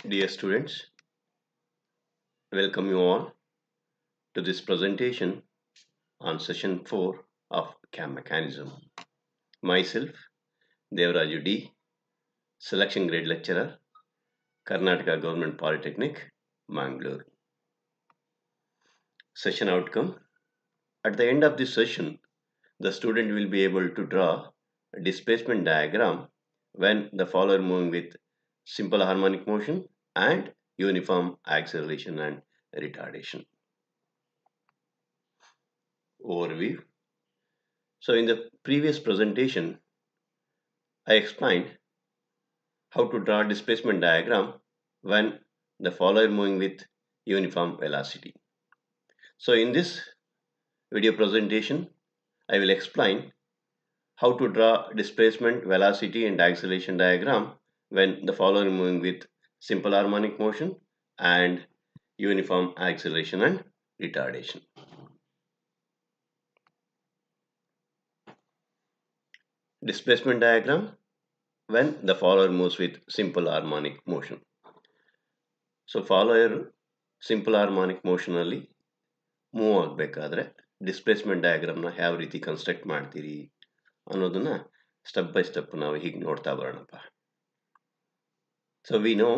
Dear students, welcome you all to this presentation on session 4 of CAM mechanism. Myself, Devaraju D, Selection Grade Lecturer, Karnataka Government Polytechnic, Mangalore. Session outcome. At the end of this session, the student will be able to draw a displacement diagram when the follower moving with simple harmonic motion and uniform acceleration and retardation. Overview. So in the previous presentation, I explained how to draw a displacement diagram when the follower moving with uniform velocity. So in this video presentation, I will explain how to draw displacement, velocity and acceleration diagram when the follower moving with simple harmonic motion and uniform acceleration and retardation. Displacement diagram when the follower moves with simple harmonic motion. So follower simple harmonic motion ಅಲ್ಲಿ move ಆಗಬೇಕಾದ್ರೆ displacement ಡಯಾಗ್ರಾಮ್ನ ಯಾವ ರೀತಿ construct ಮಾಡ್ತೀರಿ ಅನ್ನೋದನ್ನ step by step ನಾವು ಹೀಗೆ ನೋಡ್ತಾ ಬರೋಣಪ್ಪ. So we know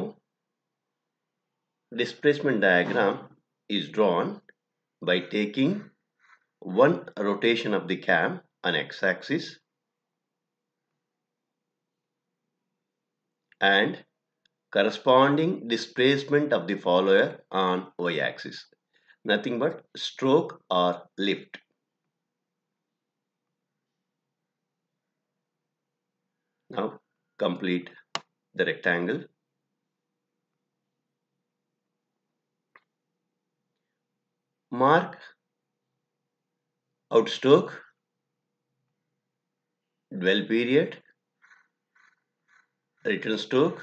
displacement diagram is drawn by taking one rotation of the cam on x-axis and corresponding displacement of the follower on y-axis. Nothing but stroke or lift. Now complete the rectangle. Mark out stroke, dwell period, return stroke,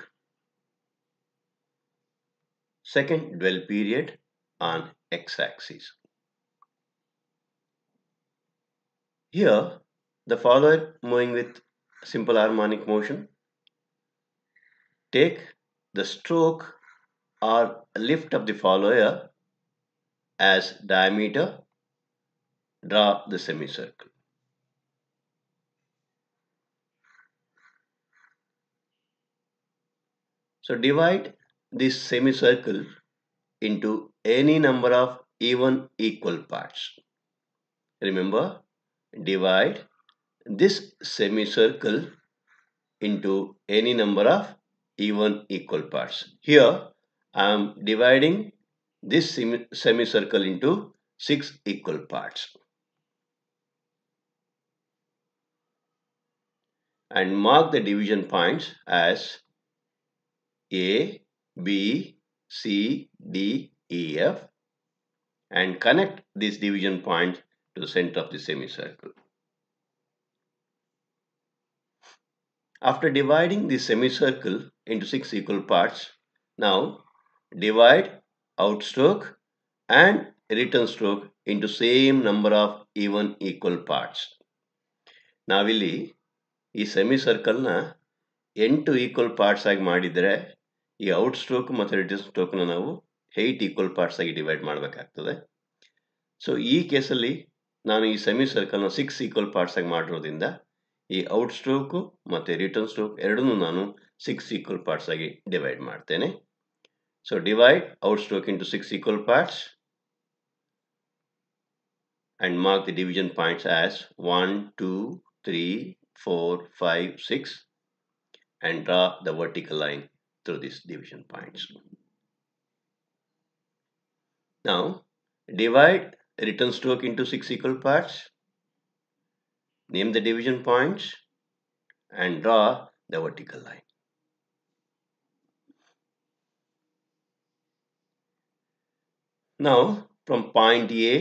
second dwell period on x-axis. Here the follower moving with simple harmonic motion, take the stroke or lift of the follower as diameter, draw the semicircle. So divide this semicircle into any number of even equal parts. Remember, divide this semicircle into any number of even equal parts. Here I am dividing this semicircle into 6 equal parts. And mark the division points as A, B, C, D, E, F and connect these division points to the center of the semicircle. After dividing the semicircle into 6 equal parts, now divide outstroke and return stroke into same number of even equal parts. ನಾವಿಲ್ಲಿ ಈ ಸೆಮಿಸರ್ಕಲ್ನ 8 equal parts ಆಗಿ ಮಾಡಿದರೆ ಈ out stroke ಮತ್ತು return ಸ್ಟ್ರೋಕ್ನ ನಾವು 8 equal parts ಆಗಿ divide ಮಾಡಬೇಕಾಗ್ತದೆ. So ಈ ಕೇಸಲ್ಲಿ ನಾನು ಈ ಸೆಮಿಸರ್ಕಲ್ನ 6 ಈಕ್ವಲ್ ಪಾರ್ಟ್ಸ್ ಆಗಿ ಮಾಡಿರೋದ್ರಿಂದ ಈ ಔಟ್ ಸ್ಟ್ರೋಕ್ ಮತ್ತು ರಿಟರ್ನ್ ಸ್ಟ್ರೋಕ್ ಎರಡನ್ನೂ ನಾನು 6 ಈಕ್ವಲ್ ಪಾರ್ಟ್ಸ್ ಆಗಿ ಡಿವೈಡ್ ಮಾಡ್ತೇನೆ. So divide out stroke into 6 equal parts and mark the division points as 1, 2, 3, 4, 5, 6 and draw the vertical line through these division points. Now divide return stroke into 6 equal parts, name the division points and draw the vertical line. Now from point A,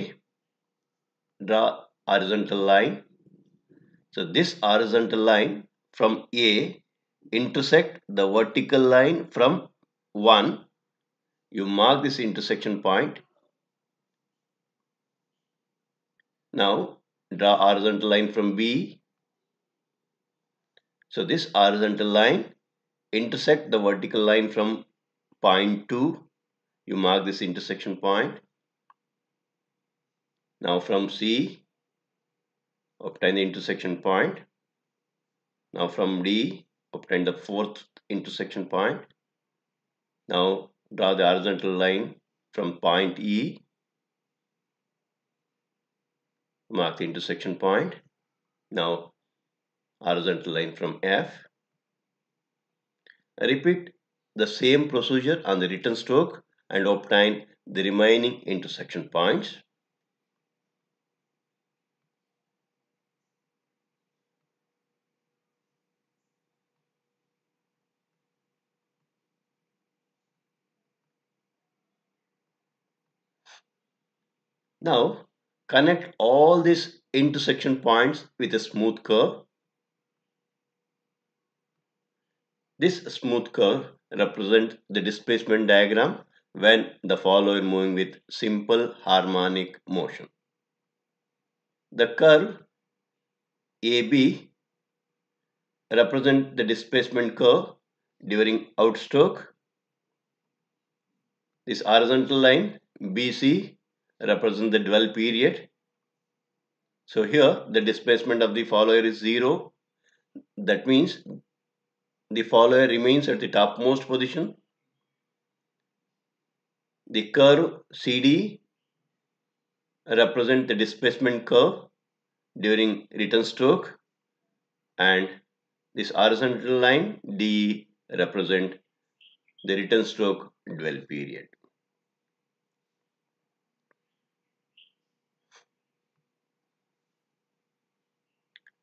draw horizontal line. So this horizontal line from A intersect the vertical line from 1. You mark this intersection point. Now draw horizontal line from B. So this horizontal line intersect the vertical line from point 2, you mark this intersection point. Now from C, obtain the intersection point. Now from D, obtain the fourth intersection point. Now draw the horizontal line from point E, mark the intersection point. Now horizontal line from F. Repeat the same procedure on the return stroke and obtain the remaining intersection points. Now connect all these intersection points with a smooth curve. This smooth curve represents the displacement diagram when the follower moving with simple harmonic motion. The curve AB represents the displacement curve during outstroke. This horizontal line BC represents the dwell period. So here the displacement of the follower is 0. That means the follower remains at the topmost position. The curve CD represents the displacement curve during return stroke, and this horizontal line D represent the return stroke dwell period.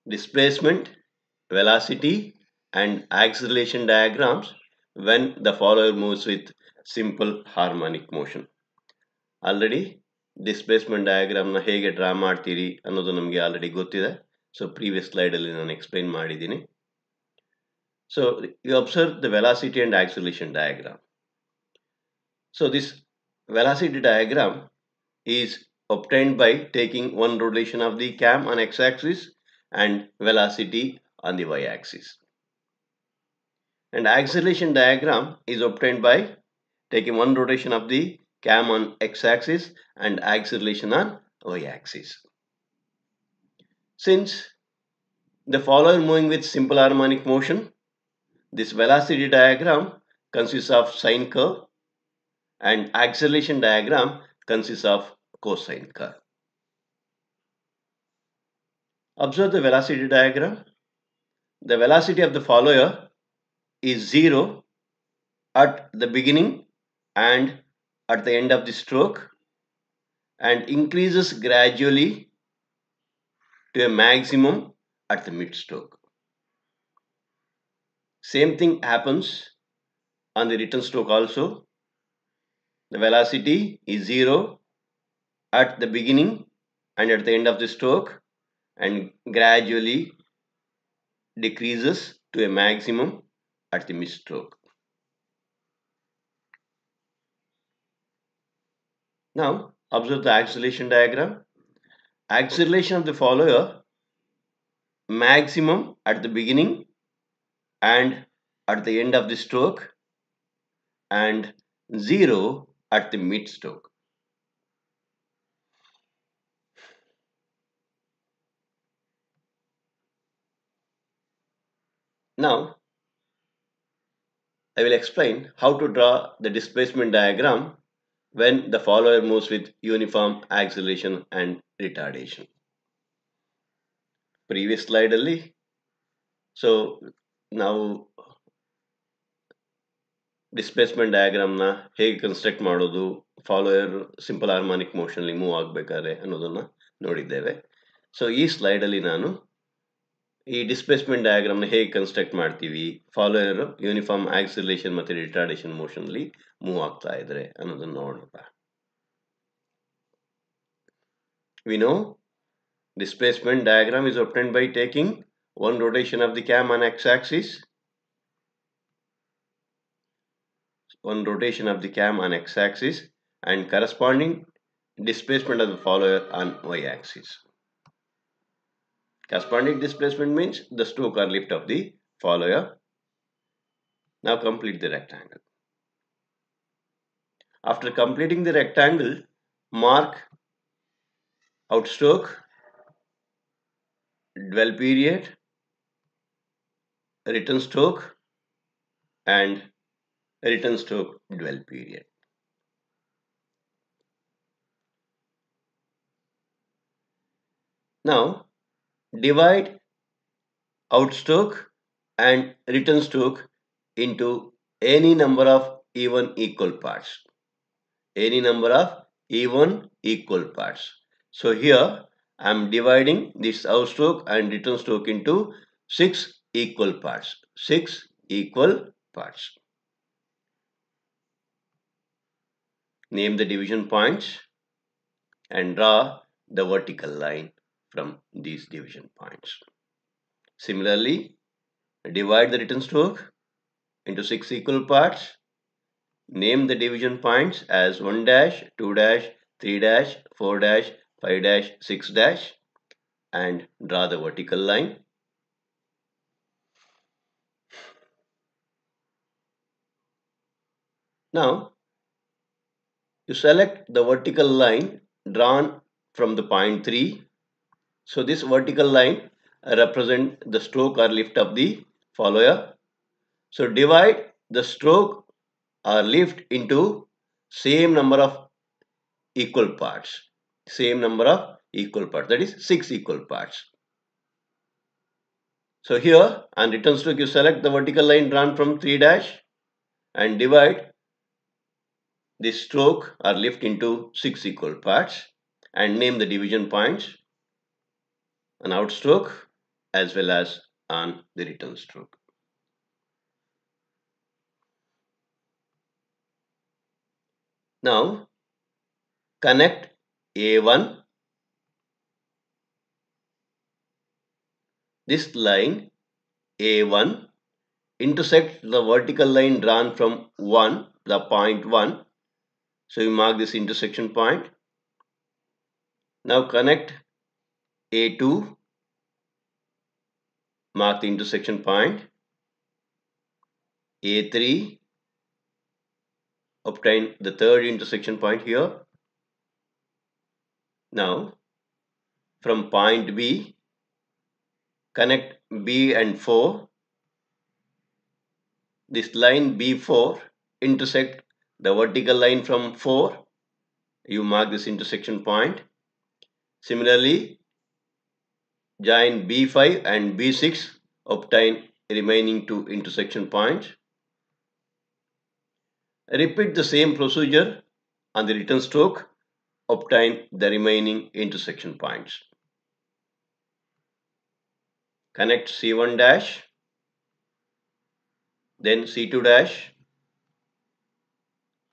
Displacement, velocity and acceleration diagrams when the follower moves with simple harmonic motion. Already displacement diagram na hege draw ಮಾಡ್ತೀರಿ ಅನ್ನೋದು ನಮಗೆ already ಗೊತ್ತಿದೆ. So previous slide ಅಲ್ಲಿ ನಾನು explain ಮಾಡಿದ್ದೀನಿ. So you observe the velocity and acceleration diagram. So this velocity diagram is obtained by taking one rotation of the cam on x-axis and velocity on the y-axis. And acceleration diagram is obtained by taking one rotation of the cam on x-axis and acceleration on y-axis. Since the follower moving with simple harmonic motion, this velocity diagram consists of sine curve and acceleration diagram consists of cosine curve. Observe the velocity diagram. The velocity of the follower is 0 at the beginning and at the end of the stroke, and increases gradually to a maximum at the mid stroke. Same thing happens on the return stroke also. The velocity is 0 at the beginning and at the end of the stroke, and gradually decreases to a maximum at the mid stroke. Now observe the acceleration diagram. Acceleration of the follower maximum at the beginning and at the end of the stroke, and 0 at the mid stroke. Now I will explain how to draw the displacement diagram when the follower moves with uniform acceleration and retardation. Previous slide alli. So now displacement diagram na ಹೇಗೆ construct ಮಾಡೋದು, follower simple harmonic motion ಅಲ್ಲಿ move ಆಗಬೇಕಾದ್ರೆ ಅನ್ನೋದನ್ನ ನೋಡಿದ್ದೇವೆ. So ಈ slide ಅಲ್ಲಿ ನಾನು ಈ ಡಿಸ್ಪ್ಲೇಸ್ಮೆಂಟ್ ಡಯಾಗ್ರಾಮ್ ನ ಹೇಗೆ ಕನ್ಸ್ಟ್ರಕ್ಟ್ ಮಾಡ್ತೀವಿ, ಫಾಲೋಯರ್ ಯೂನಿಫಾರ್ಮ್ ಆಕ್ಸಿಲರೇಷನ್ ಮತ್ತೆ ರಿಟಾರ್ಡೇಷನ್ ಮೋಷನ್ ಅಲ್ಲಿ ಮೂವ್ ಆಗ್ತಾ ಇದ್ರೆ ಅನ್ನೋದನ್ನ ನೋಡೋಣ. We know displacement diagram is obtained by taking one rotation of the cam on x-axis, one rotation of the cam on x-axis, and corresponding displacement of the follower on y-axis. Corresponding displacement means the stroke or lift of the follower. Now complete the rectangle. After completing the rectangle, mark outstroke, dwell period, return stroke, and return stroke dwell period. Now divide outstroke and return stroke into any number of even equal parts. Any number of even equal parts. So here I am dividing this outstroke and return stroke into 6 equal parts. 6 equal parts. Name the division points and draw the vertical line from these division points. Similarly, divide the return stroke into 6 equal parts. Name the division points as 1 dash, 2 dash, 3 dash, 4 dash, 5 dash, 6 dash, and draw the vertical line. Now, you select the vertical line drawn from the point 3. So this vertical line represents the stroke or lift of the follower. So divide the stroke or lift into same number of equal parts. Same number of equal parts, that is 6 equal parts. So here on return stroke you select the vertical line drawn from 3 dash and divide this stroke or lift into 6 equal parts and name the division points on outstroke as well as on the return stroke. Now connect A1. This line A1 intersects the vertical line drawn from 1, the point 1. So you mark this intersection point. Now connect A2, mark the intersection point. A3, obtain the third intersection point here. Now from point B, connect B and 4. This line B4 intersect the vertical line from 4. You mark this intersection point. Similarly, join B5 and B6, obtain remaining 2 intersection points. Repeat the same procedure on the return stroke, obtain the remaining intersection points. Connect C1 dash, then C2 dash,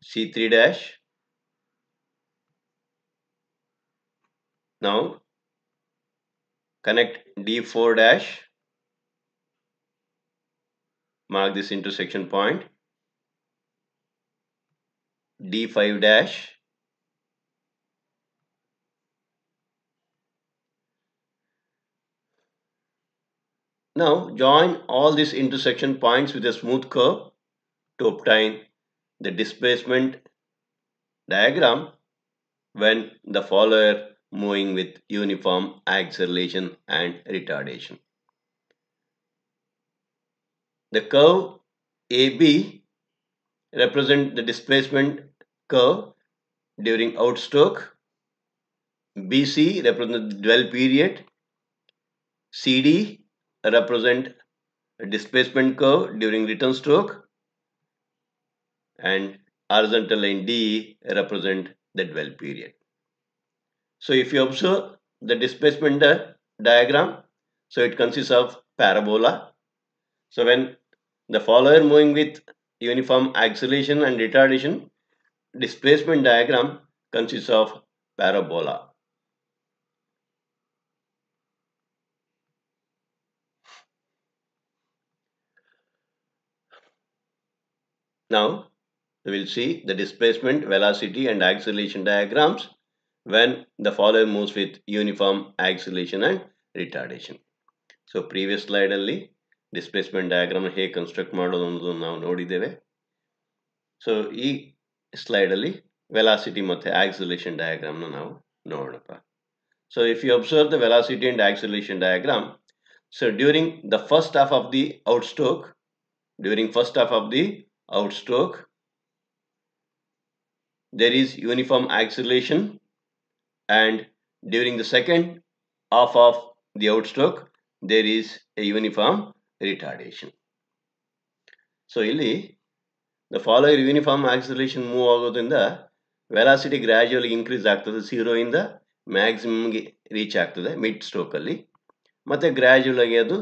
C3 dash. Now connect D4 dash, mark this intersection point. D5 dash, now join all these intersection points with a smooth curve to obtain the displacement diagram when the follower moving with uniform acceleration and retardation. The curve AB represents the displacement curve during outstroke. BC represents the dwell period. CD represent a displacement curve during return stroke, and horizontal line D represent the dwell period. So if you observe the displacement diagram, so it consists of parabola. So when the follower moving with uniform acceleration and retardation, displacement diagram consists of parabola. Now we will see the displacement, velocity and acceleration diagrams when the follower moves with uniform acceleration and retardation. So previous slide alli displacement diagram ಹೇಗೆ construct ಮಾಡೋದು ಅನ್ನೋದು ನಾವು ನೋಡಿದ್ದೇವೆ. So ಈ slide ಅಲ್ಲಿ velocity ಮತ್ತೆ acceleration diagram ನಾವು ನೋಡೋಣಪ್ಪ. So if you observe the velocity and acceleration diagram, so during the first half of the outstroke, there is uniform acceleration, and during the second half of the outstroke, there is a uniform retardation. So ಇಲ್ಲಿ the following uniform acceleration move ಆಗೋದ್ರಿಂದ velocity gradually increase ಆಗ್ತದೆ, 0 ಇಂದ ಮ್ಯಾಕ್ಸಿಮಮ್ಗೆ reach ಆಗ್ತದೆ mid stroke ಅಲ್ಲಿ, ಮತ್ತೆ gradual ಆಗಿ ಅದು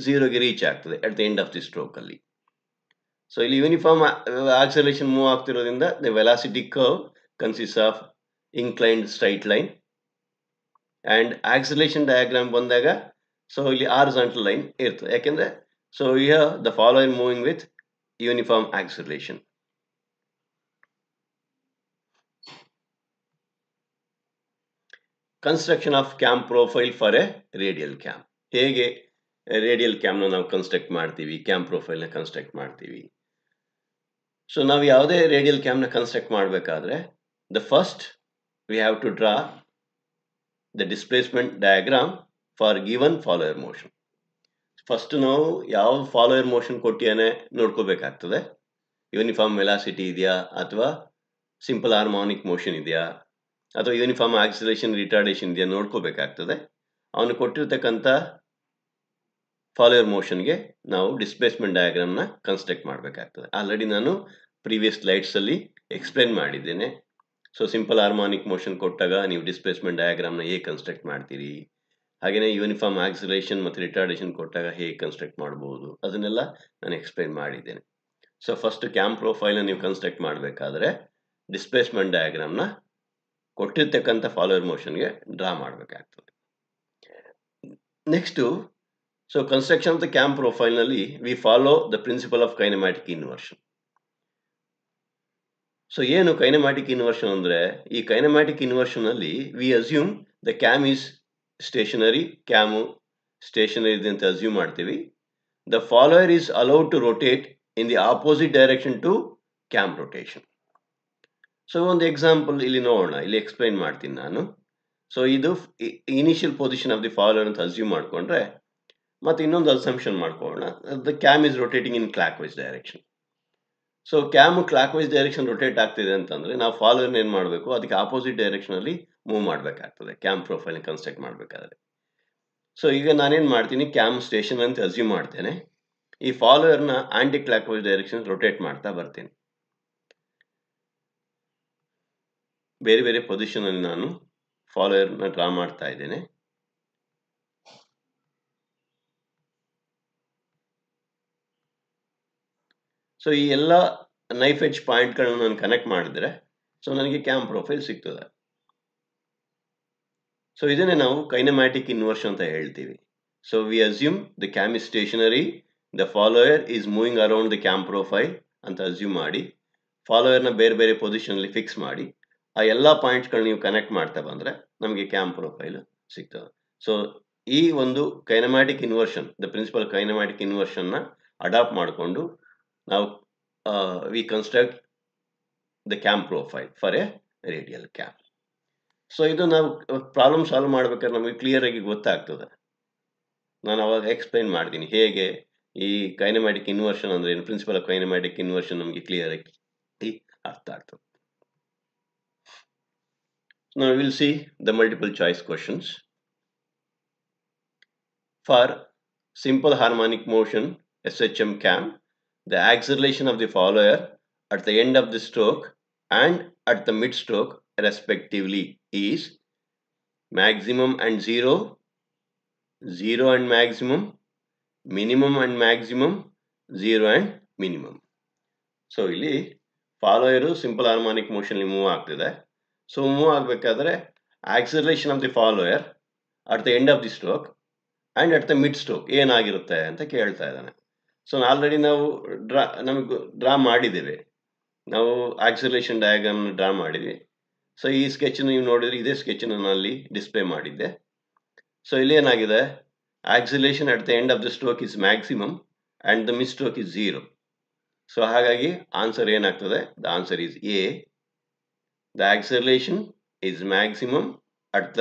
0ಗೆ ರೀಚ್ ಆಗ್ತದೆ at the end of the stroke ಅಲ್ಲಿ. ಸೊ ಇಲ್ಲಿ ಯೂನಿಫಾರ್ಮ್ ಆಕ್ಸಲೇಷನ್ ಮೂವ್ ಆಗ್ತಿರೋದ್ರಿಂದ the velocity curve consist of inclined straight line, and acceleration diagram ಬಂದಾಗ ಸೊ ಇಲ್ಲಿ ಹಾರಿಜಾಂಟಲ್ ಲೈನ್ ಇರ್ತದೆ, ಯಾಕೆಂದ್ರೆ so here the following moving with uniform acceleration. Construction of cam profile for a radial cam. ಹೇಗೆ radial ಕ್ಯಾಮ್ನ ನಾವು construct ಮಾಡ್ತೀವಿ, cam ಪ್ರೊಫೈಲ್ನ construct ಮಾಡ್ತೀವಿ. ಸೊ ನಾವು ಯಾವುದೇ ರೇಡಿಯಲ್ ಕ್ಯಾಮ್ನ ಕನ್ಸ್ಟ್ರಕ್ಟ್ ಮಾಡಬೇಕಾದ್ರೆ the first we have to draw the displacement diagram for given follower motion. First ನಾವು ಯಾವ ಫಾಲೋಯರ್ ಮೋಷನ್ ಕೊಟ್ಟಿಯಾನೆ ನೋಡ್ಕೋಬೇಕಾಗ್ತದೆ. ಯೂನಿಫಾರ್ಮ್ ವೆಲಾಸಿಟಿ ಇದೆಯಾ, ಅಥವಾ ಸಿಂಪಲ್ ಹಾರ್ಮೋನಿಕ್ ಮೋಷನ್ ಇದೆಯಾ, ಅಥವಾ ಯೂನಿಫಾರ್ಮ್ ಆಕ್ಸಿಲರೇಷನ್ ರಿಟಾರ್ಡೇಷನ್ ಇದೆಯಾ ನೋಡ್ಕೋಬೇಕಾಗ್ತದೆ. ಅವನು ಕೊಟ್ಟಿರ್ತಕ್ಕಂಥ ಫಾಲೋಯರ್ ಮೋಷನ್ಗೆ ನಾವು ಡಿಸ್ಪ್ಲೇಸ್ಮೆಂಟ್ ಡಯಾಗ್ರಾಮ್ನ ಕನ್ಸ್ಟ್ರಕ್ಟ್ ಮಾಡಬೇಕಾಗ್ತದೆ. ಆಲ್ರೆಡಿ ನಾನು ಪ್ರೀವಿಯಸ್ ಸ್ಲೈಡ್ಸಲ್ಲಿ ಎಕ್ಸ್ಪ್ಲೇನ್ ಮಾಡಿದ್ದೇನೆ. ಸೊ ಸಿಂಪಲ್ ಹಾರ್ಮೋನಿಕ್ ಮೋಷನ್ ಕೊಟ್ಟಾಗ ನೀವು ಡಿಸ್ಪ್ಲೇಸ್ಮೆಂಟ್ ಡಯಾಗ್ರಾಮ್ನ ಹೇಗೆ ಕನ್ಸ್ಟ್ರಕ್ಟ್ ಮಾಡ್ತೀರಿ, ಹಾಗೆಯೇ ಯೂನಿಫಾರ್ಮ್ ಆಕ್ಸಿಲರೇಷನ್ ಮತ್ತು ರಿಟಾರ್ಡೇಷನ್ ಕೊಟ್ಟಾಗ ಹೇಗೆ ಕನ್ಸ್ಟ್ರಕ್ಟ್ ಮಾಡ್ಬೋದು, ಅದನ್ನೆಲ್ಲ ನಾನು ಎಕ್ಸ್ಪ್ಲೇನ್ ಮಾಡಿದ್ದೇನೆ. ಸೊ ಫಸ್ಟ್ ಕ್ಯಾಮ್ ಪ್ರೊಫೈಲ್ನ ನೀವು ಕನ್ಸ್ಟ್ರಕ್ಟ್ ಮಾಡಬೇಕಾದ್ರೆ ಡಿಸ್ಪ್ಲೇಸ್ಮೆಂಟ್ ಡಯಾಗ್ರಾಮ್ನ ಕೊಟ್ಟಿರ್ತಕ್ಕಂಥ ಫಾಲೋಯರ್ ಮೋಷನ್ಗೆ ಡ್ರಾ ಮಾಡಬೇಕಾಗ್ತದೆ. Next, so construction of the cam ಪ್ರೊಫೈಲ್ನಲ್ಲಿ we follow the principle of kinematic inversion. So ಏನು ಕೈನೆಮ್ಯಾಟಿಕ್ ಇನ್ವರ್ಷನ್ ಅಂದರೆ, ಈ ಕೈನೆಮ್ಯಾಟಿಕ್ ಇನ್ವರ್ಷನ್ ಅಲ್ಲಿ we assume the cam is stationary, cam stationary ಇದೆ ಅಂತ ಅಸ್ಯೂಮ್ ಮಾಡ್ತೀವಿ. The follower is allowed to rotate in the opposite direction to cam rotation. So ಒಂದು example ಇಲ್ಲಿ ನೋಡೋಣ, ಇಲ್ಲಿ ಎಕ್ಸ್ಪ್ಲೈನ್ ಮಾಡ್ತೀನಿ ನಾನು. ಸೊ ಇದು initial position of the follower ಅಂತ ಅಸ್ಯೂಮ್ ಮಾಡಿಕೊಂಡ್ರೆ, ಮತ್ತು ಇನ್ನೊಂದು ಅಸಂಪ್ಷನ್ ಮಾಡ್ಕೊಳ್ಳೋಣ, the cam is rotating in clock wise direction. So cam clock wise direction rotate ಆಗ್ತಿದೆ ಅಂತಂದರೆ ನಾವು ಫಾಲೋಯರ್ನ ಏನು ಮಾಡಬೇಕು, ಅದಕ್ಕೆ ಆಪೋಸಿಟ್ ಡೈರೆಕ್ಷನಲ್ಲಿ ಮೂವ್ ಮಾಡಬೇಕಾಗ್ತದೆ ಕ್ಯಾಮ್ ಪ್ರೊಫೈಲ್ನ ಕನ್ಸ್ಟ್ರಕ್ಟ್ ಮಾಡಬೇಕಾದ್ರೆ. ಸೊ ಈಗ ನಾನೇನು ಮಾಡ್ತೀನಿ, ಕ್ಯಾಮ್ ಸ್ಟೇಷನ್ ಅಂತ ಅಸ್ಯೂಮ್ ಮಾಡ್ತೇನೆ. ಈ ಫಾಲೋಯರ್ನ aunty clock wise direction rotate ಮಾಡ್ತಾ ಬರ್ತೀನಿ. ಬೇರೆ ಬೇರೆ ಪೊಸಿಷನಲ್ಲಿ ನಾನು ಫಾಲೋಯರ್ನ ಡ್ರಾ ಮಾಡ್ತಾ ಇದ್ದೇನೆ. ಸೊ ಈ ಎಲ್ಲ ನೈಫ್ ಎಡ್ಜ್ ಪಾಯಿಂಟ್ಗಳನ್ನ ನಾನು ಕನೆಕ್ಟ್ ಮಾಡಿದ್ರೆ ಸೊ ನನಗೆ ಕ್ಯಾಮ್ ಪ್ರೊಫೈಲ್ ಸಿಗ್ತದೆ. ಸೊ ಇದನ್ನೇ ನಾವು ಕೈನೆಮ್ಯಾಟಿಕ್ ಇನ್ವರ್ಷನ್ ಅಂತ ಹೇಳ್ತೀವಿ. So we assume the cam is stationary, the follower is moving around the cam profile ಅಂತ ಅಸ್ಯೂಮ್ ಮಾಡಿ, ಫಾಲೋಯರ್ನ ಬೇರೆ ಬೇರೆ ಪೊಸಿಷನಲ್ಲಿ ಫಿಕ್ಸ್ ಮಾಡಿ, ಆ ಎಲ್ಲ ಪಾಯಿಂಟ್ಸ್ಗಳು ನೀವು ಕನೆಕ್ಟ್ ಮಾಡ್ತಾ ಬಂದರೆ ನಮಗೆ ಕ್ಯಾಮ್ ಪ್ರೊಫೈಲ್ ಸಿಗ್ತದೆ. ಸೊ ಈ ಒಂದು kinematic inversion, the principle kinematic ಇನ್ವರ್ಷನ್ನ ಅಡಾಪ್ಟ್ ಮಾಡಿಕೊಂಡು ನಾವು we construct the cam profile for a radial cam. So ಇದು ನಾವು ಪ್ರಾಬ್ಲಮ್ ಸಾಲ್ವ್ ಮಾಡ್ಬೇಕಾದ್ರೆ ನಮಗೆ ಕ್ಲಿಯರ್ ಆಗಿ ಗೊತ್ತಾಗ್ತದೆ. ನಾನು ಅವಾಗ ಎಕ್ಸ್ಪ್ಲೈನ್ ಮಾಡ್ತೀನಿ ಹೇಗೆ ಈ ಕೈನೆಮ್ಯಾಟಿಕ್ ಇನ್ವರ್ಷನ್ ಅಂದ್ರೆ ಏನು, ಪ್ರಿನ್ಸಿಪಲ್ ಆಫ್ ಕೈನೆಮ್ಯಾಟಿಕ್ ಇನ್ವರ್ಷನ್ ನಮಗೆ ಕ್ಲಿಯರ್ ಆಗಿ ಅರ್ಥ ಆಗ್ತದೆ. Now we will see the multiple choice questions. For simple harmonic motion SHM cam, the acceleration of the follower at the end of the stroke and at the mid stroke respectively is maximum and 0, 0 and maximum, minimum and maximum, 0 and minimum. So ಇಲ್ಲಿ follower simple harmonic motion move ಆಗ್ತಿದೆ. So move ಆಗಬೇಕಾದ್ರೆ acceleration of the follower at the end of the stroke and at the mid stroke ಏನಾಗಿರುತ್ತೆ ಅಂತ ಕೇಳ್ತಾ ಇದ್ದಾನೆ. So already ನಾವು ನಮಗೆ draw ಮಾಡಿದ್ದೇವೆ, ನಾವು ಆಕ್ಸಲರೇಷನ್ ಡಯಾಗ್ರಾಮ್ನ ಡ್ರಾ ಮಾಡಿದ್ವಿ. ಸೊ ಈ ಸ್ಕೆಚ್ ನೀವು ನೋಡಿದ್ರೆ ಇದೇ ಸ್ಕೆಚ್ ನಾನು ಅಲ್ಲಿ ಡಿಸ್ಪ್ಲೇ ಮಾಡಿದ್ದೆ. ಸೊ ಇಲ್ಲಿ ಏನಾಗಿದೆ, acceleration at the end of the stroke is maximum and the mid stroke is 0. So ಹಾಗಾಗಿ ಆನ್ಸರ್ ಏನಾಗ್ತದೆ? The answer is A. The acceleration is maximum at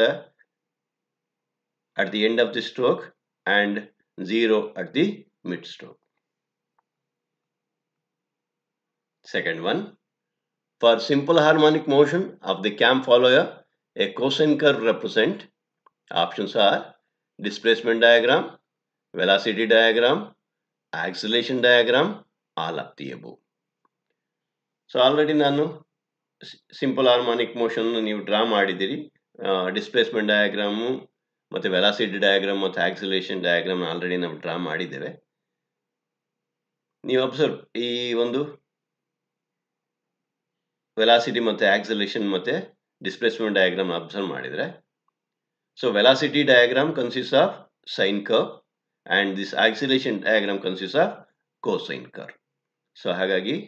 the end of the stroke and 0 at the mid stroke. Second one, for simple harmonic motion of the cam follower, a cosine curve represent. Options are displacement diagram, velocity diagram, acceleration diagram, all of the above. So already ನಾನು simple harmonic motion ನೀವು draw ಮಾಡಿದ್ದೀರಿ. Displacement diagram ಮತ್ತು velocity diagram ಮತ್ತು acceleration diagram already ನಾವು draw ಮಾಡಿದ್ದೇವೆ. ನೀವು observe ಈ ಒಂದು ವೆಲಾಸಿಟಿ ಮತ್ತು ಆಕ್ಸಿಲೇಷನ್ ಮತ್ತು ಡಿಸ್ಪ್ಲೇಸ್ಮೆಂಟ್ ಡಯಾಗ್ರಾಮ್ ಅಬ್ಸರ್ವ್ ಮಾಡಿದರೆ, so velocity diagram consist of sine curve and this acceleration diagram consist of cosine curve. So ಹಾಗಾಗಿ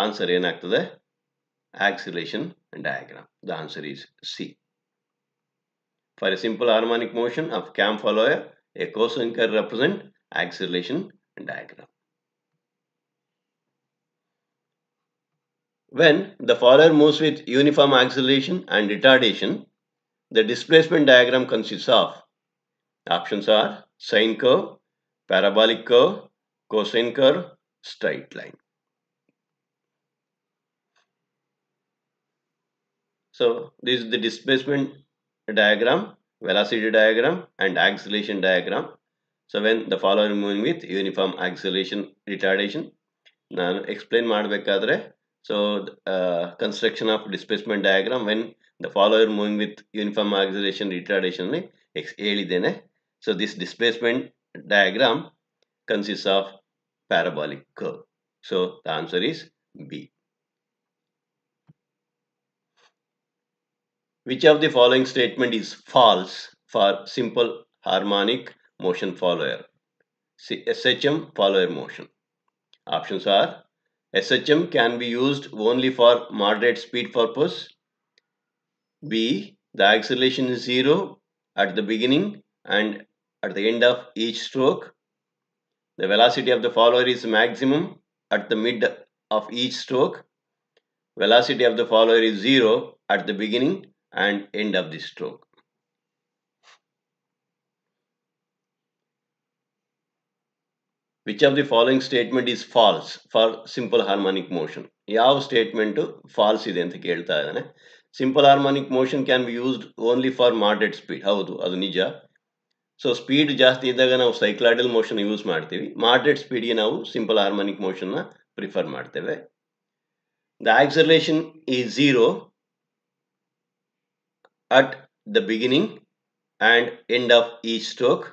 ಆನ್ಸರ್ ಏನಾಗ್ತದೆ? Acceleration diagram. The answer is C. For a simple harmonic motion of cam follower, a cosine curve represent acceleration diagram. When the follower moves with uniform acceleration and retardation, the displacement diagram consists of. Options are sine curve, parabolic curve, cosine curve, straight line. So this is the displacement diagram, velocity diagram and acceleration diagram. So when the follower moving with uniform acceleration retardation, ನಾನು explain ಮಾಡಬೇಕಾದ್ರೆ, so construction of displacement diagram when the follower moving with uniform acceleration retardation ಹೇಳಿದ್ದೇನೆ. So this displacement diagram consist of parabolic curve. So the answer is B. Which of the following statement is false for simple harmonic motion follower? SHM follower motion. Options are SHM can be used only for moderate speed purpose. B. The acceleration is 0 at the beginning and at the end of each stroke. The velocity of the follower is maximum at the mid of each stroke. Velocity of the follower is 0 at the beginning and end of the stroke. Which of the following statement is false for simple harmonic motion? ಯಾವ statement falls ಇದೆ ಅಂತ ಕೇಳ್ತಾ ಇದ್ದಾನೆ. Simple harmonic motion can be used only for moderate speed. ಹೌದು, ಅದು ನಿಜ. So speed ಜಾಸ್ತಿ ಇದ್ದಾಗ ನಾವು ಸೈಕ್ಲಾಯ್ಡಲ್ ಮೋಷನ್ ಯೂಸ್ ಮಾಡ್ತೀವಿ. ಮಾಡರೇಟ್ ಸ್ಪೀಡ್ಗೆ ನಾವು ಸಿಂಪಲ್ ಹಾರ್ಮೋನಿಕ್ ಮೋಷನ್ನ ಪ್ರಿಫರ್ ಮಾಡ್ತೇವೆ. The acceleration is 0 at the beginning and end of each stroke.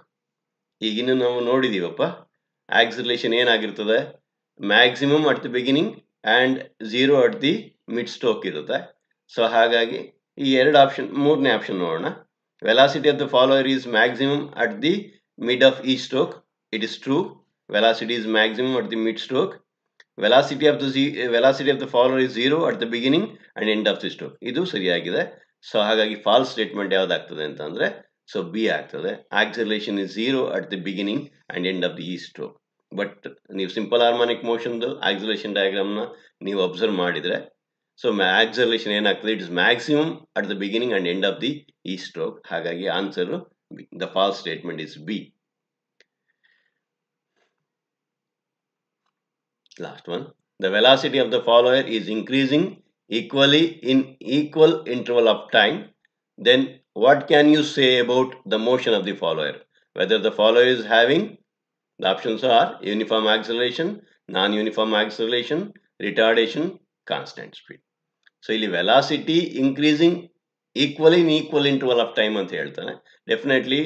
ಈಗಿನ ನಾವು ನೋಡಿದೀವಪ್ಪ, ಆಕ್ಸಿಲರೇಷನ್ ಏನಾಗಿರ್ತದೆ? Maximum at the beginning and 0 at the mid stroke ಇರುತ್ತೆ. ಸೊ ಹಾಗಾಗಿ ಈ ಎರಡು ಆಪ್ಷನ್, ಮೂರನೇ ಆಪ್ಷನ್ ನೋಡೋಣ. Velocity of the follower is maximum at the mid of ಈ stroke. It is true. Velocity is maximum at the mid stroke. Velocity of the follower is 0 at the beginning and end of the stroke. ಇದು ಸರಿಯಾಗಿದೆ. So ಹಾಗಾಗಿ false statement ಯಾವುದಾಗ್ತದೆ ಅಂತಂದರೆ, so B ಆಗ್ತದೆ. Acceleration is 0 at the beginning and end of the ಈ stroke. But ನೀವು simple harmonic ಮೋಷನ್ದು acceleration ಡಯಾಗ್ರಾಮ್ನ ನೀವು ಅಬ್ಸರ್ವ್ ಮಾಡಿದರೆ, ಸೊ ಆಕ್ಸಲರೇಷನ್ ಏನಾಗ್ತದೆ? It is maximum at the beginning and end of the ಈ ಸ್ಟ್ರೋಕ್. ಹಾಗಾಗಿ answer B. The false statement is B. Last one. The velocity of the follower is increasing equally in equal interval of time. Then what can you say about the motion of the follower? Whether the follower is having, the options are uniform acceleration, non-uniform acceleration, retardation, constant speed. So ಇಲ್ಲಿ velocity increasing equally in equal interval of time ಅಂತ ಹೇಳ್ತಾನೆ. Definitely,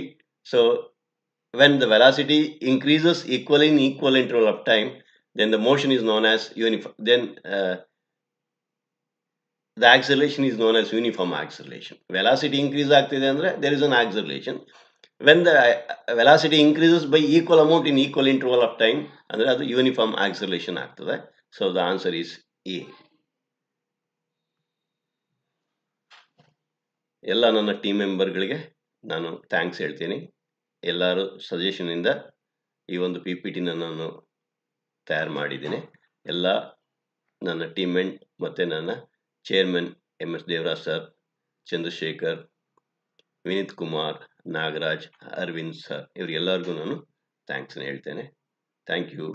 so when the velocity increases equally in equal interval of time, then the motion is known as uniform. Then the acceleration is known as uniform acceleration. Velocity increase ಆಗ್ತಿದೆ ಅಂದ್ರೆ there is an acceleration. When the velocity increases by equal amount in equal interval of time, ಅಂದ್ರೆ ಅದು uniform acceleration ಆಗ್ತದೆ. So the answer is A. ಎಲ್ಲ ನನ್ನ team ಮೆಂಬರ್ಗಳಿಗೆ ನಾನು thanks ಹೇಳ್ತೀನಿ. ಎಲ್ಲರೂ ಸಜೆಷನಿಂದ ಈ ಒಂದು PPTನ ನಾನು ತಯಾರು ಮಾಡಿದ್ದೀನಿ. ಎಲ್ಲ ನನ್ನ ಟೀಮ್ಮೇಟ್ ಮತ್ತು ನನ್ನ chairman MS Devaraj sir, Chandrashekar, Vineeth Kumar, Nagaraj, Aravind sir ಇವರಿಗೆಲ್ಲರಿಗೂ ನಾನು ಥ್ಯಾಂಕ್ಸ್ನ ಹೇಳ್ತೇನೆ. Thank you.